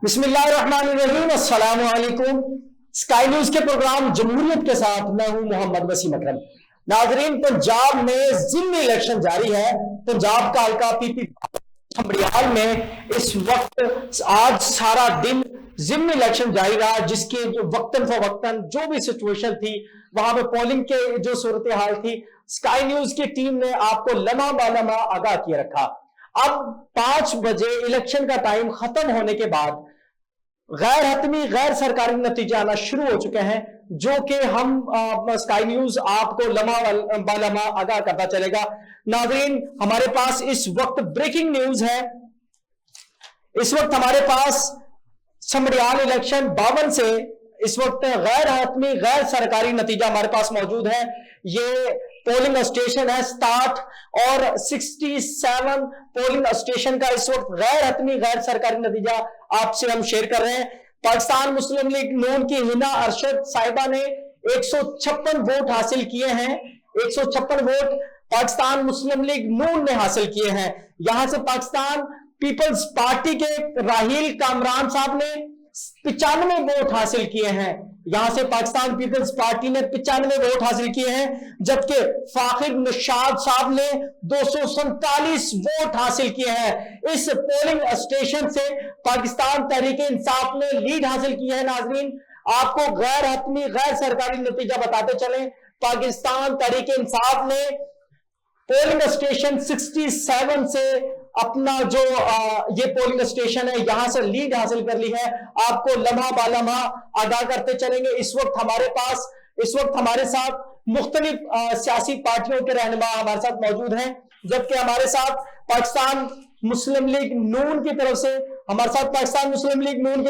بسم اللہ الرحمن الرحیم، السلام علیکم۔ اسکائی نیوز کے پروگرام جمہوریت کے ساتھ میں ہوں محمد وسیم اکرم۔ ناظرین، پنجاب میں ضمنی الیکشن جاری ہے۔ پنجاب کا حلقہ پی پی سمڑیال میں اس وقت آج سارا دن ضمنی الیکشن جاری رہا، جس کی وقتاً فوقتاً جو بھی سچویشن تھی وہاں پہ پولنگ کے جو صورتحال تھی، اسکائی نیوز کی ٹیم نے آپ کو لمحہ بالمحہ آگاہ کیے رکھا۔ اب 5 بجے الیکشن کا ٹائم ختم ہونے کے بعد غیر حتمی غیر سرکاری نتیجے آنا شروع ہو چکے ہیں، جو کہ ہم اسکائی نیوز آپ کو لمحہ بالمحہ آگاہ کرتا چلے گا۔ ناظرین، ہمارے پاس اس وقت بریکنگ نیوز ہے۔ اس وقت ہمارے پاس سمڑیال الیکشن 52 سے اس وقت غیر حتمی غیر سرکاری نتیجہ ہمارے پاس موجود ہے۔ یہ پولنگ اسٹیشن ہے 67 اور 67 پولنگ اسٹیشن کا اس وقت غیر حتمی غیر سرکاری نتیجہ آپ سے ہم شیئر کر رہے ہیں۔ پاکستان مسلم لیگ نون کی ہنا ارشد صاحبہ نے 156 ووٹ حاصل کیے ہیں۔ 156 ووٹ پاکستان مسلم لیگ نون نے حاصل کیے ہیں۔ یہاں سے پاکستان پیپلز پارٹی کے راہیل کامران صاحب نے 95 ووٹ حاصل کیے ہیں۔ یہاں سے پاکستان پیپلز پارٹی نے 95 ووٹ حاصل کیے ہیں، جبکہ فاخر نشاد صاحب نے 247 ووٹ حاصل کیے ہیں۔ اس پولنگ اسٹیشن سے پاکستان تحریک انصاف نے لیڈ حاصل کی ہے۔ ناظرین، آپ کو غیر حتمی غیر سرکاری نتیجہ بتاتے چلیں۔ پاکستان تحریک انصاف نے پولنگ اسٹیشن 67 سے اپنا جو یہ پولنگ اسٹیشن ہے یہاں سے لیڈ حاصل کر لی ہے۔ آپ کو لمحہ بالمحہ آگاہ کرتے چلیں گے۔ اس وقت ہمارے ساتھ مختلف سیاسی پارٹیوں کے رہنما ہمارے ساتھ موجود ہیں، جبکہ ہمارے ساتھ پاکستان مسلم لیگ نون کی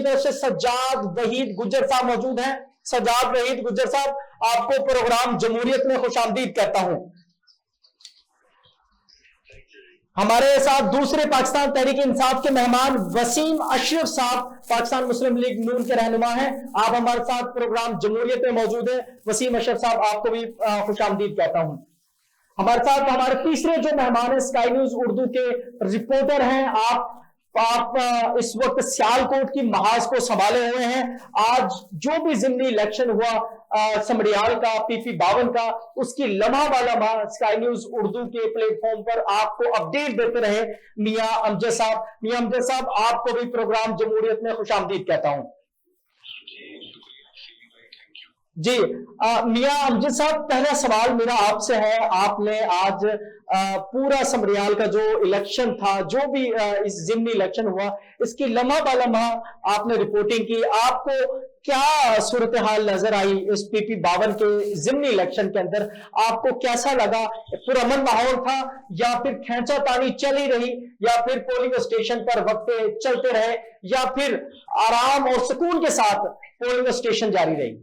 طرف سے سجاد وحید گجر صاحب موجود ہیں۔ سجاد وحید گجر صاحب، آپ کو پروگرام جمہوریت میں خوش آمدید کہتا ہوں۔ ہمارے ساتھ دوسرے پاکستان تحریک انصاف کے مہمان وسیم اشرف صاحب پاکستان مسلم لیگ نون کے رہنما ہیں۔ آپ ہمارے ساتھ پروگرام جمہوریت میں موجود ہیں۔ وسیم اشرف صاحب، آپ کو بھی خوش آمدید کہتا ہوں۔ ہمارے ساتھ ہمارے تیسرے جو مہمان ہیں اسکائی نیوز اردو کے رپورٹر ہیں۔ آپ اس وقت سیالکوٹ کی محاذ کو سنبھالے ہوئے ہیں۔ آج جو بھی ضمنی الیکشن ہوا سمڑیال کا پی پی 52 کا، اس کی لمحہ بالمحہ اسکائی نیوز اردو کے پلیٹ فارم پر آپ کو اپڈیٹ دیتے رہے میاں امجد صاحب، آپ کو بھی پروگرام جمہوریت میں خوش آمدید کہتا ہوں۔ جی میاں امجد صاحب، پہلا سوال میرا آپ سے ہے۔ آپ نے آج پورا سمڑیال کا جو الیکشن تھا، جو بھی اس ضمنی الیکشن ہوا، اس کی لمحہ بالمحہ آپ نے رپورٹنگ کی۔ آپ کو کیا صورتحال نظر آئی اس پی پی 52 کے ضمنی الیکشن کے اندر؟ آپ کو کیسا لگا؟ پرامن ماحول تھا یا پھر کھینچا تانی چلی رہی، یا پھر پولنگ اسٹیشن پر وقت چلتے رہے، یا پھر آرام اور سکون کے ساتھ پولنگ اسٹیشن جاری رہی؟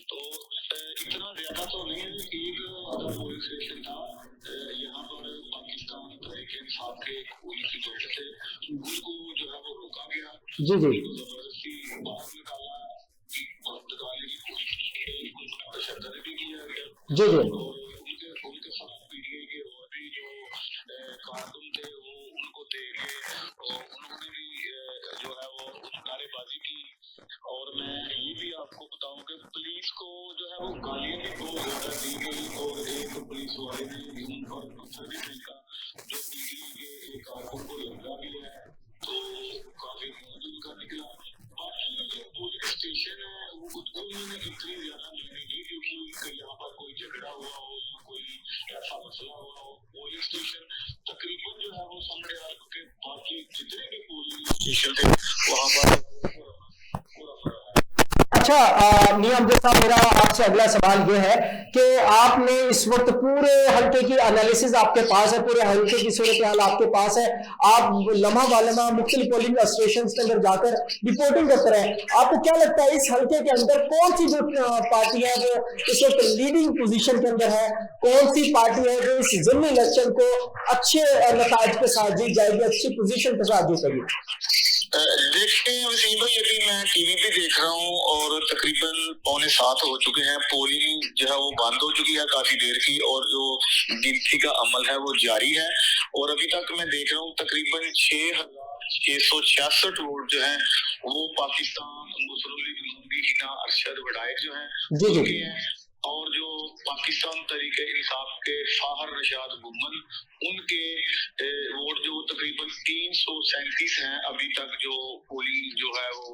تو اتنا زیادہ تو نہیں، ایک پولیس اسٹیشن تھا یہاں پر پاکستان تحریک انصاف کے پولیس ایجنٹ سے، ان کو جو ہے وہ روکا گیا، زبردستی باہر نکالا، نکالنے کی کوشش کی، تشدد بھی کیا گیا، ان کے ساتھ پی ٹی آئی کے اور بھی جو کارکن تھے وہ ان کو دے گئے، اور انہوں نے بھی جو ہے وہ نعرے بازی کی۔ اور میں یہ بھی آپ کو بتاؤں کہ پولیس کو جو ہے وہ گالیاں بھی بہت زیادہ دی گئی، اور ایک پولیس والے نے ان پر پتھر بھی پھینکا جو پی ٹی آئی کے ایک کارکن کو لگا گیا ہے، تو کافی موت ان کا نکلا۔ باقی جو پولیس اسٹیشن ہے انہوں نے اتنی زیادہ نہیں کی، کیونکہ یہاں پر کوئی جھگڑا ہوا ہو یا کوئی ایسا مسئلہ ہوا ہو۔ پولیس اسٹیشن تقریباً جو ہے وہ سمڑیال کے باقی جتنے بھی پولیس اسٹیشن تھے وہاں پر اچھا میاں امجد صاحب، میرا آپ سے اگلا سوال یہ ہے کہ آپ نے اس وقت پورے حلقے کی انالیسز آپ کے پاس ہے، پورے حلقے کی صورتحال آپ کے پاس ہے، آپ لمحہ بالمحہ مختلف پولنگ اسٹیشنز کے اندر جا کر رپورٹنگ کرتے رہے۔ آپ کو کیا لگتا ہے اس حلقے کے اندر کون سی جو پارٹی ہے وہ اس وقت لیڈنگ پوزیشن کے اندر ہے؟ کون سی پارٹی ہے جو اس ضمنی الیکشن کو اچھے نتائج کے ساتھ جیت جائے گی، اچھی پوزیشن کے ساتھ جیتے گی؟ دیکھیں وسیم بھائی، ابھی میں ٹی وی پہ دیکھ رہا ہوں اور تقریباً 6:45 ہو چکے ہیں، پولنگ جو ہے وہ بند ہو چکی ہے کافی دیر کی، اور جو گنتی کا عمل ہے وہ جاری ہے، اور ابھی تک میں دیکھ رہا ہوں تقریباً 6,666 ووٹ جو ہیں وہ پاکستان مسلم لیگ نون کی ہینا ارشد وڈائک جو ہیں ان کے ہیں، اور جو پاکستان تحریک انصاف کے فاہر رشاد گمن ان کے ووٹ جو تقریباً 337 ہیں ابھی تک جو پولنگ جو ہے وہ.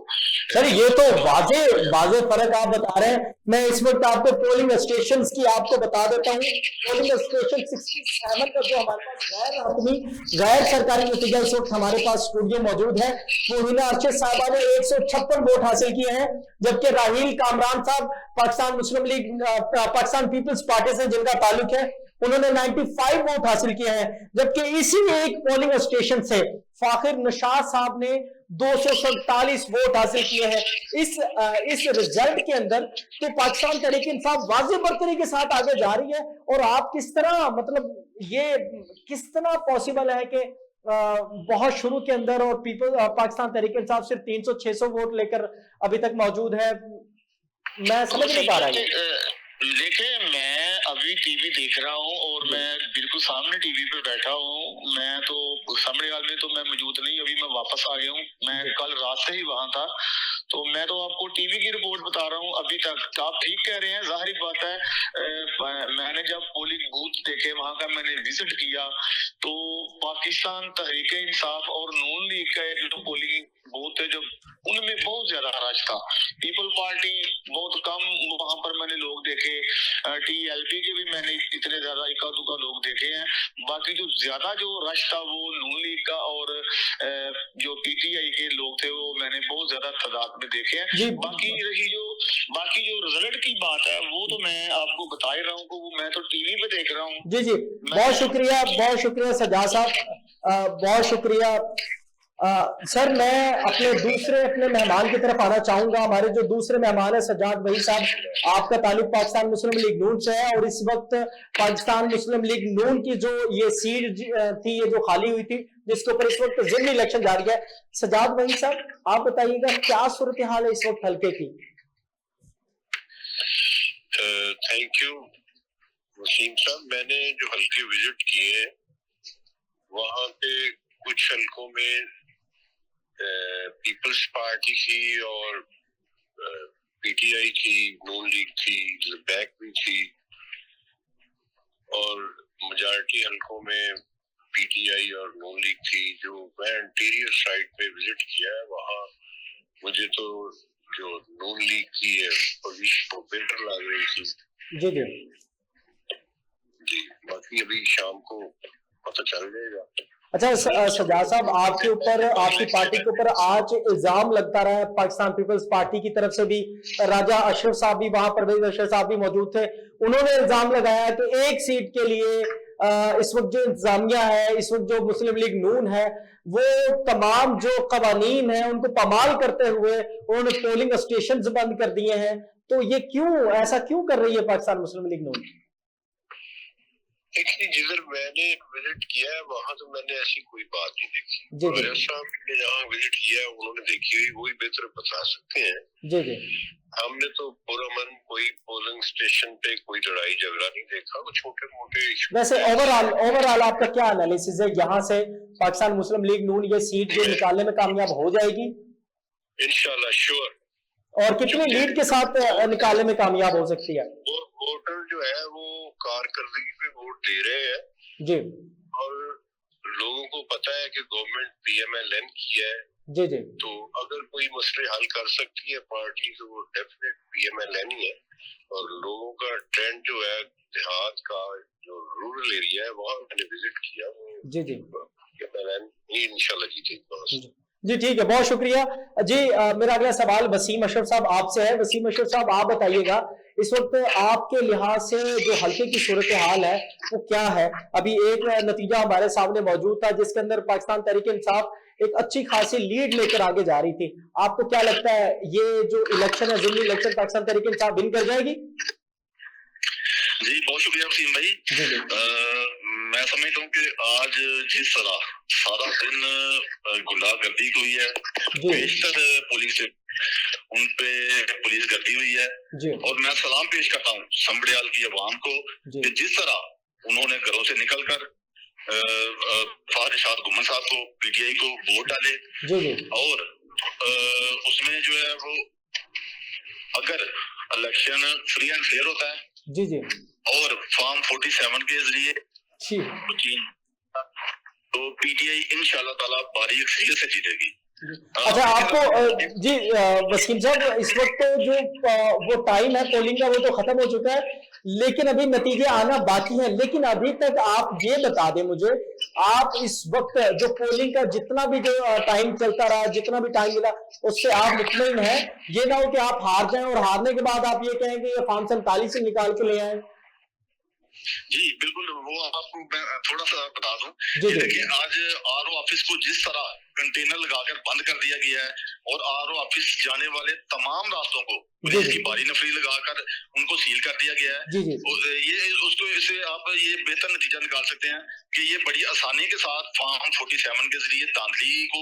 سر یہ تو واضح فرق آپ بتا رہے ہیں. میں اس وقت آپ کو پولنگ اسٹیشنز کی آپ کو بتا دیتا ہوں. پولنگ اسٹیشن 67 کا جو ہمارے پاس غیر حتمی غیر سرکاری نتیجہ اس وقت ہمارے پاس اسٹوڈیو موجود ہے، وہ ہینا ارشد صاحبہ نے 156 ووٹ حاصل کیے ہیں، جبکہ راہیل کامران صاحب پاکستان مسلم لیگ پاکستان پیپلز پارٹی سے جن کا تعلق ہے انہوں نے 95 ووٹ حاصل کیے ہیں، جبکہ اسی ایک پولنگ اسٹیشن سے فاخر نشاط صاحب نے 247 ووٹ حاصل کیے ہیں. اس رزلٹ کے اندر تو پاکستان تحریک انصاف واضح برتری کے ساتھ آگے جا رہی ہے. اور آپ کس طرح مطلب یہ کس طرح پاسبل ہے کہ بہت شروع کے اندر اور پاکستان تحریک انصاف صرف 300-600 ووٹ لے کر ابھی تک موجود ہے؟ میں سمجھ نہیں پا رہا ہوں. دیکھیں میں ابھی ٹی وی دیکھ رہا ہوں اور میں بالکل سامنے ٹی وی پہ بیٹھا ہوں، میں تو سامنے حال میں تو میں موجود نہیں، ابھی میں واپس آ گیا ہوں، میں کل رات سے ہی وہاں تھا، تو میں تو آپ کو ٹی وی کی رپورٹ بتا رہا ہوں. ابھی تک آپ ٹھیک کہہ رہے ہیں، ظاہری بات ہے، میں نے جب پولنگ بوتھ دیکھے وہاں کا میں نے وزٹ کیا تو پاکستان تحریک انصاف اور نون لیگ کا جو پولنگ بوتھ ہے جو ان میں بہت زیادہ رش تھا. پیپل پارٹی بہت کم وہاں پر میں نے لوگ دیکھے، ٹی ایل پی کے بھی میں نے اتنے زیادہ اکا دکا لوگ دیکھے ہیں، باقی جو زیادہ جو رش تھا وہ نون لیگ کا اور جو پی ٹی آئی کے لوگ تھے وہ میں نے بہت زیادہ تعداد میں دیکھے ہیں. باقی جو رزلٹ کی بات ہے وہ تو میں آپ کو بتا ہی رہا ہوں کہ وہ میں تو ٹی وی پہ دیکھ رہا ہوں. جی بہت شکریہ سجاد صاحب، بہت شکریہ. سر میں اپنے مہمان کی طرف آنا چاہوں گا. ہمارے جو دوسرے مہمان ہیں سجاد وحید صاحب، آپ کا تعلق پاکستان مسلم لیگ نون سے ہے، اور اس وقت پاکستان مسلم لیگ نون کی جو یہ سیٹ تھی یہ جو خالی ہوئی تھی جس کے اوپر اس وقت ضمنی الیکشن جاری ہے. سجاد وحید صاحب آپ بتائیے گا کیا صورتحال ہے اس وقت حلقے کی؟ تھینک یو وسیم صاحب. میں نے جو حلقے وزٹ کیے ہیں وہاں پہ کچھ حلقوں میں پیپلز پارٹی کی اور پی ٹی آئی کی، نون لیگ تھی، بیک بھی تھی، اور میجارٹی حلقوں میں پی ٹی آئی اور نون لیگ تھی. جو میں انٹیریئر سائڈ پہ وزٹ کیا ہے وہاں مجھے تو جو نون لیگ کی پوزیشن وہ بہتر لگ رہی تھی. جی باقی ابھی شام کو پتہ چل جائے گا. اچھا سجاد صاحب، آپ کے اوپر، آپ کی پارٹی کے اوپر آج الزام لگتا رہا ہے پاکستان پیپلز پارٹی کی طرف سے بھی، راجہ اشرف صاحب بھی وہاں، پرویز اشرف صاحب بھی موجود تھے، انہوں نے الزام لگایا کہ ایک سیٹ کے لیے اس وقت جو انتظامیہ ہے، اس وقت جو مسلم لیگ نون ہے، وہ تمام جو قوانین ہیں ان کو پامال کرتے ہوئے انہوں نے پولنگ اسٹیشنز بند کر دیے ہیں. تو یہ کیوں ایسا کیوں کر رہی ہے پاکستان مسلم لیگ نون؟ جدھر میں نے وزٹ کیا ہے وہاں تو میں نے ایسی کوئی بات نہیں دیکھی. راجہ صاحب نے جہاں وزٹ کیا ہے انہوں نے دیکھی ہوئی وہی بہتر بتا سکتے ہیں. ہم نے تو پرامن کوئی پولنگ اسٹیشن پہ کوئی لڑائی جھگڑا نہیں دیکھا، وہ چھوٹے موٹے. ویسے اوور آل آپ کا کیا انالیسس ہے؟ یہاں سے پاکستان مسلم لیگ نون یہ سیٹ جو نکالنے میں کامیاب ہو جائے گی انشاءاللہ؟ شیور. اور کتنی لیڈ کے ساتھ نکالنے میں کامیاب ہو سکتی ہے؟ ووٹر جو ہے وہ کارکردگی پہ ووٹ دے رہے ہیں جی، اور لوگوں کو پتا ہے کہ government P M L N کی ہے. جی تو اگر کوئی مسئلے حل کر سکتی ہے پارٹی تو وہ definite P M L N ہی ہے. اور لوگوں کا ٹرینڈ جو ہے دیہات کا جو رورل ایریا ہے وہاں میں نے وزٹ کیا، جی پی ایم ایل این ہی انشاءاللہ جیتے گا. جی ٹھیک ہے، بہت شکریہ. جی میرا اگلا سوال وسیم اشرف صاحب آپ سے ہے. وسیم اشرف صاحب آپ بتائیے گا اس وقت آپ کے لحاظ سے جو حلقے کی صورتحال ہے وہ کیا ہے؟ ابھی ایک نتیجہ ہمارے سامنے موجود تھا جس کے اندر پاکستان تحریک انصاف ایک اچھی خاصی لیڈ لے کر آگے جا رہی تھی. آپ کو کیا لگتا ہے یہ جو الیکشن ہے ضمنی الیکشن پاکستان تحریک انصاف ون کر جائے گی؟ جی بہت شکریہ وسیم بھائی. میں سمجھتا ہوں کہ آج جس طرح سارا دن گنڈا گردی ہوئی ہے، بیشتر پولیس سے ان پہ پولیس گردی ہوئی ہے، اور میں سلام پیش کرتا ہوں سمبڑیال کی عوام کو کہ جس طرح انہوں نے گھروں سے نکل کر فہد ارشاد گھمن صاحب کو، پی ٹی آئی کو ووٹ ڈالے، اور اس میں جو ہے وہ اگر الیکشن فری اینڈ فیئر ہوتا ہے اور فارم 47 کے ذریعے تو پی ٹی آئی انشاءاللہ تعالیٰ بھاری اکثریت سے جیتے گی۔ اچھا آپ کو جی وسیم صاحب، اس وقت تو جو وہ ٹائم ہے پولنگ کا وہ تو ختم ہو چکا ہے، لیکن ابھی نتیجے آنا باقی ہیں، لیکن ابھی تک آپ یہ بتا دیں مجھے، آپ اس وقت جو پولنگ کا جتنا بھی جو ٹائم چلتا رہا، جتنا بھی ٹائم ملا، اس سے آپ مطمئن ہیں؟ یہ نہ ہو کہ آپ ہار جائیں اور ہارنے کے بعد آپ یہ کہیں کہ یہ فارم 47 سے نکال کے لے آئیں۔ جی بالکل، وہ آپ کو میں تھوڑا سا بتا دوں، دیکھیں آج آر او آفس کو جس طرح کنٹینر لگا کر بند کر دیا گیا ہے اور آر او آفس جانے والے تمام راستوں کو پولیس کی بھاری نفری لگا کر ان کو سیل کر دیا گیا ہے، یہ اس کو اس سے آپ یہ بہتر نتیجہ نکال سکتے ہیں کہ یہ بڑی آسانی کے ساتھ فارم 47 کے ذریعے دھاندلی کو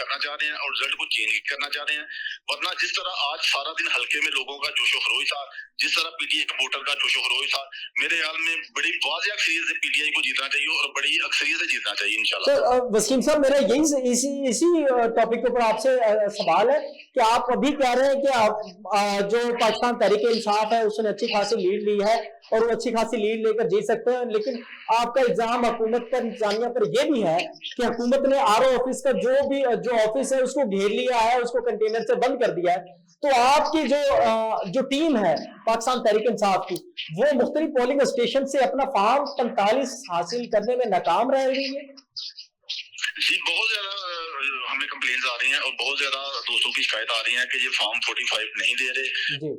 کرنا چاہ رہے ہیں اور رزلٹ کو چینج کرنا چاہ رہے ہیں، ورنہ جس طرح آج سارا دن حلقے میں لوگوں کا جوش و خروش تھا، جس طرح پی ٹی آئی ووٹر کا جوش و خروش تھا، میرے خیال میں بڑی واضح اکثریت سے پی ٹی آئی کو جیتنا چاہیے اور بڑی اکثریت سے جیتنا چاہیے انشاءاللہ۔ وسیم صاحب میرا یہی اسی ٹاپک کے اوپر آپ سے سوال ہے کہ آپ ابھی کہہ رہے ہیں کہ جو پاکستان تحریک انصاف ہے اس نے اچھی خاصی لیڈ لی ہے اور وہ اچھی خاصی لیڈ لے کر جیت سکتے ہیں، لیکن آپ کا الزام حکومت پر، انتظامیہ پر یہ بھی ہے کہ حکومت نے آر او آفس کا جو آفس ہے اس کو گھیر لیا ہے، اس کو کنٹینر سے بند کر دیا ہے، تو آپ کی جو ٹیم ہے پاکستان تحریک انصاف کی، وہ مختلف پولنگ اسٹیشن سے اپنا فارم 45 حاصل کرنے میں ناکام رہ رہی ہے؟ جی بہت زیادہ ہمیں کمپلینز آ رہی ہیں اور بہت زیادہ دوستوں کی شکایت آ رہی ہیں کہ یہ فارم 45 نہیں دے رہے۔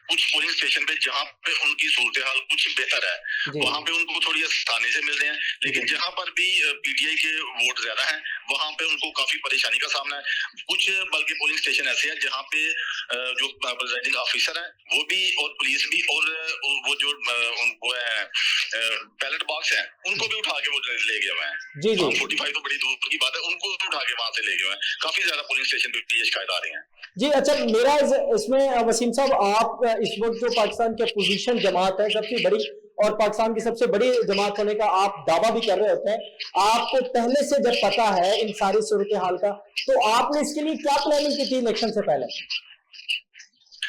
کچھ پولنگ اسٹیشن پہ جہاں پہ ان کی صورتحال کچھ بہتر ہے وہاں پہ ان کو تھوڑی آسانی سے مل رہے ہیں، لیکن جہاں پر بھی پی ٹی آئی کے ووٹ زیادہ ہیں وہاں پہ ان کو کافی پریشانی کا سامنا ہے۔ کچھ بلکہ پولنگ اسٹیشن ایسے ہیں جہاں پہ جو پریزائڈنگ آفیسر ہیں وہ بھی اور پولیس بھی اور وہ جو وہ ہے بیلٹ باکس ہیں ان کو بھی اٹھا کے وہ لے گئے ہوئے ہیں۔ فارم 45 تو بڑی دور کی بات ہے، ان کو اٹھا کے وہاں سے لے گئے ہوئے ہیں۔ کافی زیادہ پولنگ اسٹیشن پہ یہ شکایت آ رہی ہیں۔ جی اچھا، میرا اس میں وسیم صاحب، آپ اس وقت جو پاکستان کے اپوزیشن جماعت ہے سب سے بڑی اور پاکستان کی سب سے بڑی جماعت ہونے کا آپ دعویٰ بھی کر رہے ہوتے ہیں، آپ کو پہلے سے جب پتا ہے ان ساری صورتحال کا تو آپ نے اس کے لیے کیا پلاننگ کی تھی الیکشن سے پہلے؟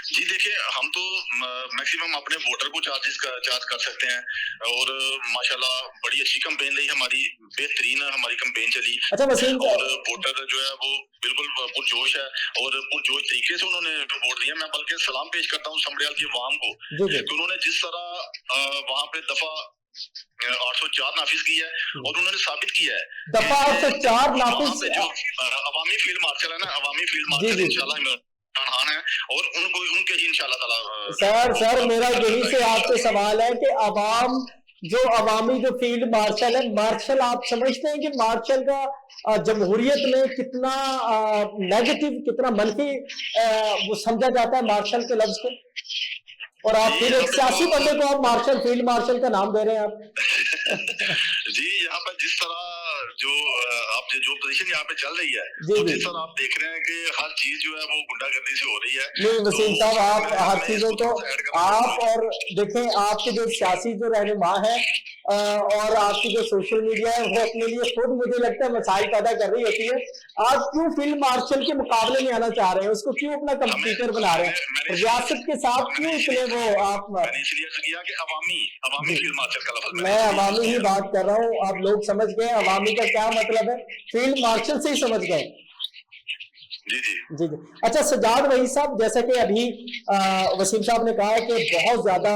جی دیکھیں ہم تو میکسیمم اپنے ووٹر کو چارج کر سکتے ہیں اور ماشاءاللہ بڑی اچھی کمپین رہی ہماری، بہترین ہماری کمپین چلی اور ووٹر جو ہے وہ بالکل پرجوش ہے اور پرجوش طریقے سے انہوں نے ووٹ دیا۔ میں بلکہ سلام پیش کرتا ہوں سمبڑیال کی عوام کو کہ انہوں نے جس طرح وہاں پہ دفعہ 804 نافذ کی ہے اور انہوں نے ثابت کیا ہے دفعہ 804 نافذ، جو عوامی فیلڈ مارشل ہے نا، عوامی فیلڈ مارشل انشاءاللہ ہے اور ان کو ان کے ہی انشاءاللہ تعالی۔ سر میرا یہی سے آپ سے سوال ہے کہ عوام جو عوامی جو فیلڈ مارشل ہے، مارشل آپ سمجھتے ہیں کہ مارشل کا جمہوریت میں کتنا نیگیٹو، کتنا منفی وہ سمجھا جاتا ہے مارشل کے لفظ کو، اور آپ پھر ایک سیاسی بندے کو آپ مارشل، فیلڈ مارشل کا نام دے رہے ہیں آپ؟ جی یہاں پر جس طرح جو آپ جو پوزیشن یہاں پہ چل رہی ہے تو جس طرح آپ دیکھ رہے ہیں کہ ہر چیز جو ہے وہ گنڈا گردی سے ہو رہی ہے۔ نہیں وسیم صاحب، آپ ہر چیزوں کو آپ، اور دیکھیں آپ کے جو سیاسی جو رہنما ہیں اور آپ کی جو سوشل میڈیا ہے وہ اپنے لیے خود مجھے لگتا ہے مسائل پیدا کر رہی ہوتی ہے۔ آپ کیوں فیلڈ مارشل کے مقابلے میں آنا چاہ رہے ہیں؟ اس کو کیوں اپنا کمپیٹر بنا رہے ہیں؟ ریاست کے ساتھ کیوں اتنے وہ آپ؟ میں نے اس لیے کیا کہ عوامی فیلڈ مارشل کا لفظ میں عوامی ہی بات کر رہا ہوں، آپ لوگ سمجھ گئے عوامی کا کیا مطلب ہے، فیلڈ مارشل سے ہی سمجھ گئے۔ جی جی جی جی اچھا سجاد وحید صاحب، جیسا کہ ابھی وسیم صاحب نے کہا ہے کہ بہت زیادہ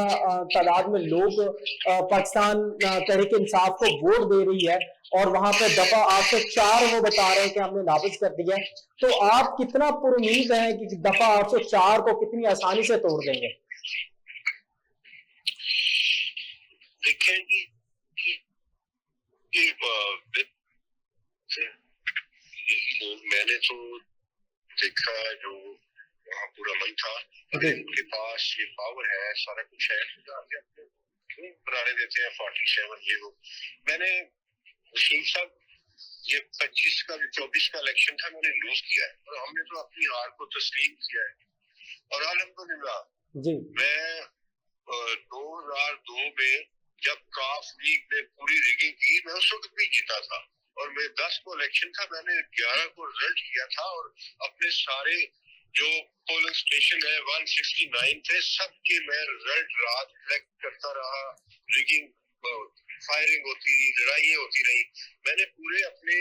تعداد میں لوگ پاکستان تحریک انصاف کو ووٹ دے رہی ہے اور وہاں پہ دفعہ 804 وہ بتا رہے ہیں کہ ہم نے نافذ کر دیا ہے، تو آپ کتنا پر امید ہیں کہ دفعہ 804 کو کتنی آسانی سے توڑ دیں گے؟ دیکھیں جی میں نے تو دیکھا جو وہاں پورا من تھا، اگر ان کے پاس یہ پاور ہے، سارا کچھ ہے، کیوں بنانے دیتے ہیں 47 یہ وہ. میں نے وسیم صاحب یہ 25 کا 24 کا الیکشن تھا میں نے لوز کیا ہے اور ہم نے تو اپنی ہار کو تسلیم کیا ہے. اور الحمدللہ میں 2002 میں جب کاف لیگ نے پوری ریگنگ کی میں اس وقت بھی جیتا تھا اور میں 10 کو الیکشن تھا میں نے 11 کو رزلٹ کیا تھا اور اپنے سارے جو پولنگ اسٹیشن ہے 169 تھے سب کے میں رزلٹ رات کلیکٹ کرتا رہا. ریگنگ فائرنگ ہوتی رہی لڑائیاں ہوتی رہی میں نے پورے اپنے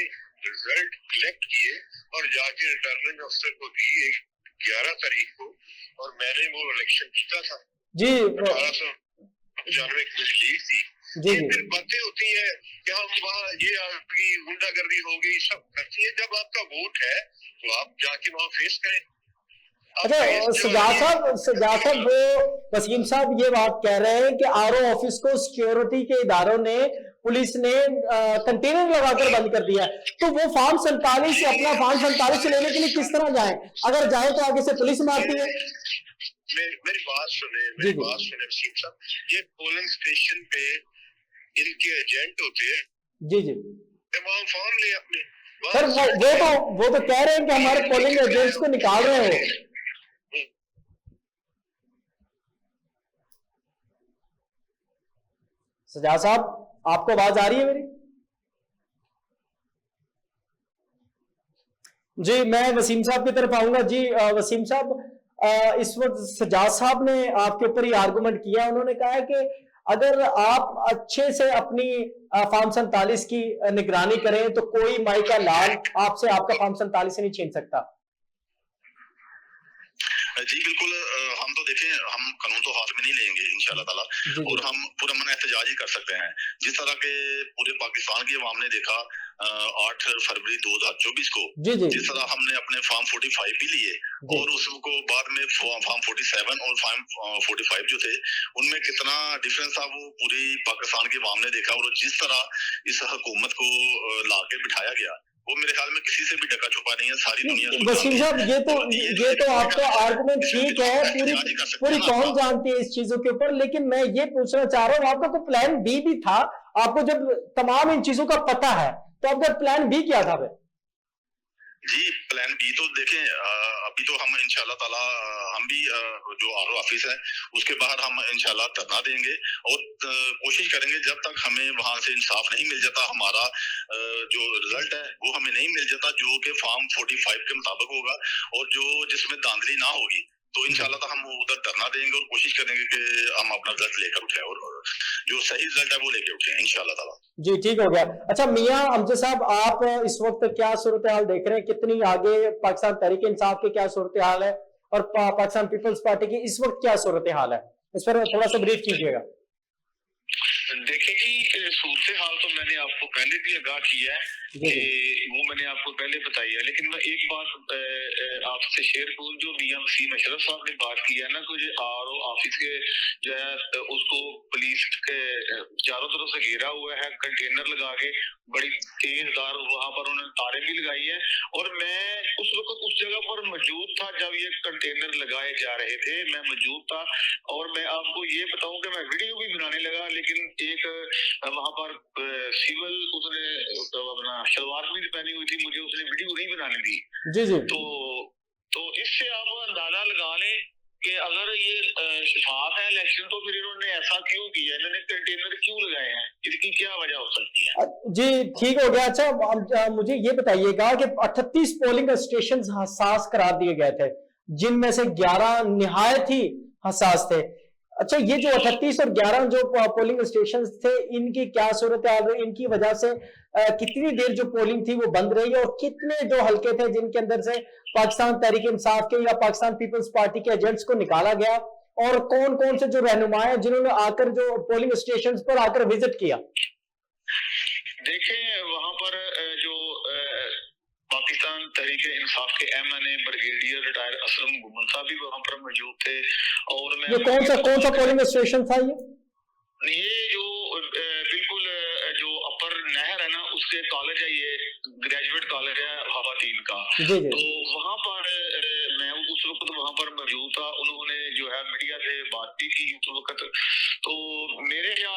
رزلٹ کلیکٹ کیے اور جا کے ریٹرننگ افسر کو دیے 11 تاریخ کو اور میں نے وہ الیکشن جیتا تھا. جی 1895 کی میری لیڈ تھی. یہ پھر باتیں ہوتی ہیں کہ ہم وہاں یہ آپ کی غنڈہ گردی ہوگی سب کرتی ہے. جب آپ کا ووٹ ہے تو آپ جا کے وہاں فیس کریں. اچھا سجاد صاحب وہ وسیم صاحب یہ بات کہہ رہے ہیں کہ آر او آفس کو سیکیورٹی کے اداروں نے پولیس نے کنٹینر لگا کر بند کر دیا ہے تو وہ فارم 47 سے اپنا فارم 47 سے لینے کے لیے کس طرح جائیں؟ اگر جائیں تو آگے سے پولیس مارتی ہے. میری بات سنیں وسیم صاحب یہ پولنگ اسٹیشن پہ ان کے ایجنٹ ہوتے ہیں جی وہاں فارم لے اپنے سر وہ تو کہہ رہے ہیں کہ ہمارے پولنگ ایجنٹس کو نکال رہے ہیں. سجاد صاحب آپ کو آواز آ رہی ہے میری؟ جی میں وسیم صاحب کی طرف آؤں گا. جی وسیم صاحب اس وقت سجاد صاحب نے آپ کے اوپر یہ آرگومنٹ کیا انہوں نے کہا ہے کہ اگر آپ اچھے سے اپنی فارم 47 کی نگرانی کریں تو کوئی مائی کا لال آپ سے آپ کا فارم 47 سے نہیں چھین سکتا. جی بالکل ہم تو دیکھیں ہم قانون تو ہاتھ میں نہیں لیں گے انشاءاللہ تعالیٰ اور ہم پرامن احتجاج ہی کر سکتے ہیں. جس طرح کے پورے پاکستان کی عوام نے دیکھا 8 فروری 2024 کو جس طرح ہم نے اپنے فارم 45 بھی لیے اور اس کو بعد میں فارم 47 اور فارم 45 جو تھے ان میں کتنا ڈفرنس تھا وہ پوری پاکستان کی عوام نے دیکھا اور جس طرح اس حکومت کو لا کے بٹھایا گیا وہ میرے خیال میں کسی سے بھی ڈکا چھپا نہیں ہے. ساری دنیا وسیم صاحب یہ تو آپ کا آرگومنٹ ٹھیک ہے پوری قوم جانتی ہے اس چیزوں کے اوپر لیکن میں یہ پوچھنا چاہ رہا ہوں آپ کا کوئی پلان بی بھی تھا آپ کو جب تمام ان چیزوں کا پتہ ہے تو آپ کا پلان بی کیا تھا پھر؟ جی پلان بی تو دیکھیں ابھی تو ہم انشاءاللہ تعالی ہم بھی جو آر او آفس ہے اس کے باہر ہم انشاءاللہ دھرنا دیں گے اور کوشش کریں گے جب تک ہمیں وہاں سے انصاف نہیں مل جاتا ہمارا جو رزلٹ ہے وہ ہمیں نہیں مل جاتا جو کہ فارم 45 کے مطابق ہوگا اور جس میں دھاندلی نہ ہوگی تو انشاءاللہ ہم ادھر دھرنا دیں گے اور کوشش کریں گے کہ ہم اپنا رزلٹ لے کر اٹھیں اور جو صحیح رزلٹ ہے وہ لے کے اٹھیں انشاءاللہ تعالیٰ. جی ٹھیک ہو گیا. اچھا میاں امجد صاحب آپ اس وقت کیا صورتحال دیکھ رہے ہیں کتنی آگے پاکستان تحریک انصاف کی کیا صورتحال ہے اور پاکستان پیپلز پارٹی کی اس وقت کیا صورتحال ہے اس پر تھوڑا سا بریف کیجیے گا. دیکھیں جی صورتحال تو میں نے آپ کو پہلے بھی آگاہ کیا ہے وہ میں نے آپ کو پہلے بتائی ہے لیکن میں ایک بات آپ سے شیئر کروں جو میاں وسیم اشرف صاحب نے بات کی ہے نا کہ آر او آفس کے جو ہے اس کو پولیس کے چاروں طرف سے گھیرا ہوا ہے کنٹینر لگا کے بڑی تیز دار وہاں پر انہوں نے تاریں بھی لگائی ہیں اور میں اس وقت اس جگہ پر موجود تھا جب یہ کنٹینر لگائے جا رہے تھے میں موجود تھا اور میں آپ کو یہ بتاؤں کہ میں ویڈیو بھی بنانے لگا لیکن ایک وہاں پر سیول اس نے اپنا شلوار بھی پہنی ہوئی تھی مجھے اس نے ویڈیو نہیں بنانے دی. تو اس سے آپ اندازہ لگا لیں کہ اگر یہ شفاف ہے الیکشن تو پھر انہوں نے ایسا کیوں کیا انہوں نے کنٹینر کیوں لگائے ہیں اس کی کیا وجہ ہو سکتی ہے. جی ٹھیک ہو گیا. اچھا مجھے یہ بتائیے گا کہ 38 پولنگ اسٹیشن حساس قرار دیے گئے تھے جن میں سے 11 نہایت ہی حساس تھے. اچھا یہ جو 38 اور 11 جو پولنگ اسٹیشن تھے ان کی کیا صورتحال رہی ان کی وجہ سے کتنی دیر جو پولنگ تھی وہ بند رہی اور کتنے جو حلقے تھے جن کے اندر سے پاکستان تحریک انصاف کے یا پاکستان پیپلز پارٹی کے ایجنٹس کو نکالا گیا اور کون کون سے جو رہنما ہیں جنہوں نے آ کر جو پولنگ اسٹیشن پر آ کر وزٹ کیا؟ دیکھیں وہاں پر جو پاکستان تحریک انصاف کے ایم این اے بریگیڈیئر ریٹائر اسلم گمن صاحب بھی وہاں پر موجود تھے اور میں کون سا پولنگ اسٹیشن تھا یہ جو بالکل جو اپر نہر ہے نا اس کے کالج ہے یہ گریجویٹ کالج ہے خواتین کا تو وہاں پر میں اس وقت وہاں پر موجود تھا انہوں نے جو ہے میڈیا سے بات بھی کی اس وقت تو میرے خیال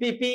PP